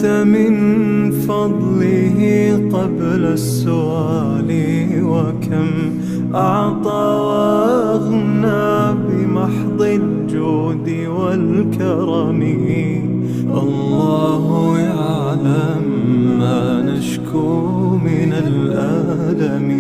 أنت من فضله قبل السؤال، وكم أعطى وأغنى بمحض الجود والكرم. الله يعلم ما نشكو من الألم.